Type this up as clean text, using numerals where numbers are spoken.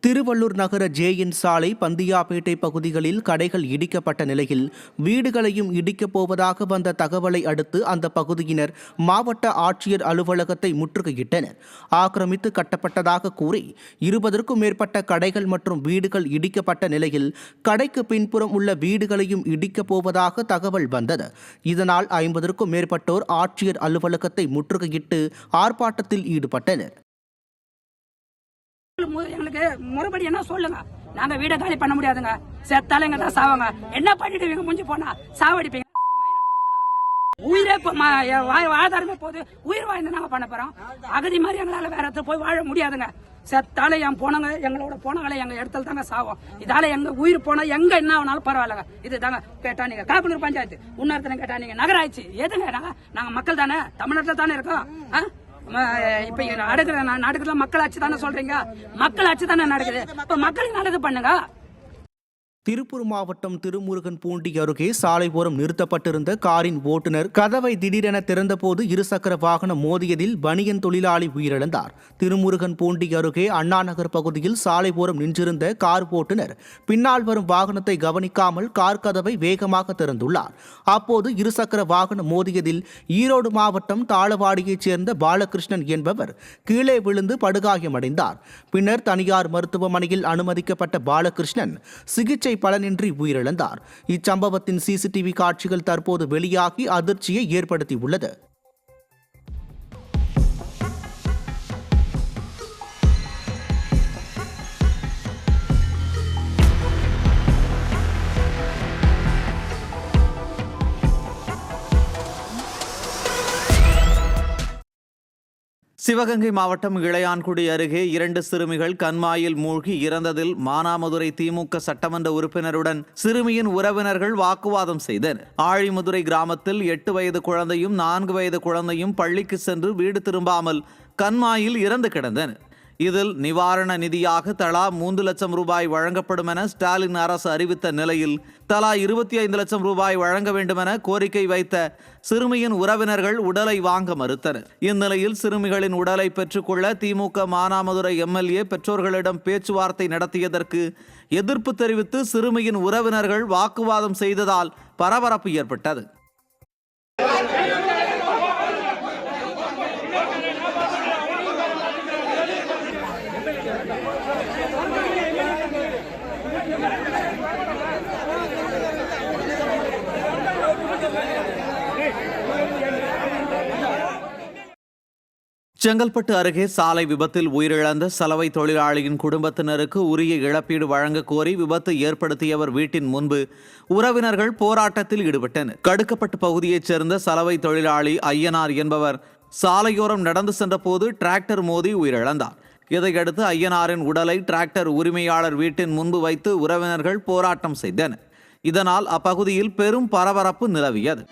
திருவள்ளூர் நகர ஜேஎன் சாலை, பந்தியாபேட்டை பகுதிகளில் கடைகள் இடிக்கப்பட்ட நிலையில் வீடுகளையும் இடிக்கப் போவதாக வந்த தகவலை அடுத்து அந்த பகுதியினர் மாவட்ட ஆட்சியர் அலுவலகத்தை முற்றுகையிட்டனர். ஆக்கிரமித்து கட்டப்பட்டதாக கூறி 20க்கும் மேற்பட்ட கடைகள் மற்றும் வீடுகள் இடிக்கப்பட்ட நிலையில் கடைக்கு பின்புறம் உள்ள வீடுகளையும் இடிக்கப் போவதாக தகவல் வந்தது. இதனால் 50க்கும் மேற்பட்டோர் ஆட்சியர் அலுவலகத்தை முற்றுகையிட்டு ஆர்ப்பாட்டத்தில் ஈடுபட்டனர். எங்களுக்கு மறுபடி என்ன சொல்லுங்க, நாங்க வீட காலி பண்ண முடியாதுங்க. செத்தாலைங்க தான் சாவாங்க. என்ன பண்ணிடுவீங்க? முடிஞ்சு போனா சாவடிப்பீங்க. உயிரே ஆதாரமே போது உயிர் வாழ்ந்து நாங்க பண்ண போறோம். அகதி மாதிரி எங்களால வேற இடத்துல போய் வாழ முடியாதுங்க. செத்தாலே என் போனங்க, எங்களோட போனங்களை எங்க இடத்துல தாங்க சாவோம். இதால எங்க உயிர் போனா எங்க என்ன ஆனாலும் பரவாயில்லங்க. இது தாங்க கேட்டா நீங்க காப்பனூர் பஞ்சாயத்து, இன்னொருத்தனை கேட்டா நீங்க நகராட்சி, எதுங்க நாங்க மக்கள் தானே, தமிழ்நாட்டில் தானே இருக்கோம். இப்ப நடக்குற மக்களாட்சி தானே சொல்றீங்க, மக்களாட்சி தானே நடக்குது. இப்ப மக்களுக்கு நல்லது பண்ணுங்க. திருப்பூர் மாவட்டம் திருமுருகன்பூண்டி அருகே சாலை ஓரம் நிறுத்தப்பட்டிருந்த காரின் ஓட்டுநர் கதவை திடீரென திறந்தபோது இருசக்கர வாகனம் மோதியதில் பனியன் தொழிலாளி உயிரிழந்தார். திருமுருகன்பூண்டி அருகே அண்ணாநகர் பகுதியில் சாலை ஓரம் நின்றிருந்த கார் ஓட்டுநர் பின்னால் வரும் வாகனத்தை கவனிக்காமல் கார் கதவை வேகமாக திறந்துள்ளார். அப்போது இருசக்கர வாகனம் மோதியதில் ஈரோடு மாவட்டம் தாளவாடியைச் சேர்ந்த பாலகிருஷ்ணன் என்பவர் கீழே விழுந்து படுகாயமடைந்தார். பின்னர் தனியார் மருத்துவமனையில் அனுமதிக்கப்பட்ட பாலகிருஷ்ணன் சிகிச்சை பலனின்றி உயிரிழந்தார். இச்சம்பவத்தின் சிசிடிவி காட்சிகள் தற்போது வெளியாகி அதிர்ச்சியை ஏற்படுத்தியுள்ளது. சிவகங்கை மாவட்டம் இளையான்குடி அருகே 2 சிறுமிகள் கண்மாயில் மூழ்கி இறந்ததில் மானாமதுரை திமுக சட்டமன்ற உறுப்பினருடன் சிறுமியின் உறவினர்கள் வாக்குவாதம் செய்தனர். ஆழிமதுரை கிராமத்தில் 8 வயது குழந்தையும் 4 வயது குழந்தையும் பள்ளிக்கு சென்று வீடு திரும்பாமல் கண்மாயில் இறந்து கிடந்தனர். இதில் நிவாரண நிதியாக தலா 3 லட்சம் ரூபாய் வழங்கப்படும் என ஸ்டாலின் அரசு அறிவித்த நிலையில் தலா 25 லட்சம் ரூபாய் வழங்க வேண்டும் என கோரிக்கை வைத்த சிறுமியின் உறவினர்கள் உடலை வாங்க மறுத்தனர். இந்நிலையில் சிறுமிகளின் உடலை பெற்றுக்கொள்ள திமுக மானாமதுரை எம்எல்ஏ பெற்றோர்களிடம் பேச்சுவார்த்தை நடத்தியதற்கு எதிர்ப்பு தெரிவித்து சிறுமியின் உறவினர்கள் வாக்குவாதம் செய்ததால் பரபரப்பு ஏற்பட்டது. செங்கல்பட்டு அருகே சாலை விபத்தில் உயிரிழந்த சலவை தொழிலாளியின் குடும்பத்தினருக்கு உரிய இழப்பீடு வழங்க கோரி விபத்து ஏற்படுத்தியவர் வீட்டின் முன்பு உறவினர்கள் போராட்டத்தில் ஈடுபட்டனர். கடுக்கப்பட்டு பகுதியைச் சேர்ந்த சலவை தொழிலாளி ஐயனார் என்பவர் சாலையோரம் நடந்து சென்றபோது டிராக்டர் மோதி உயிரிழந்தார். இதையடுத்து ஐயனாரின் உடலை டிராக்டர் உரிமையாளர் வீட்டின் முன்பு வைத்து உறவினர்கள் போராட்டம் செய்தனர். இதனால் அப்பகுதியில் பெரும் பரபரப்பு நிலவியது.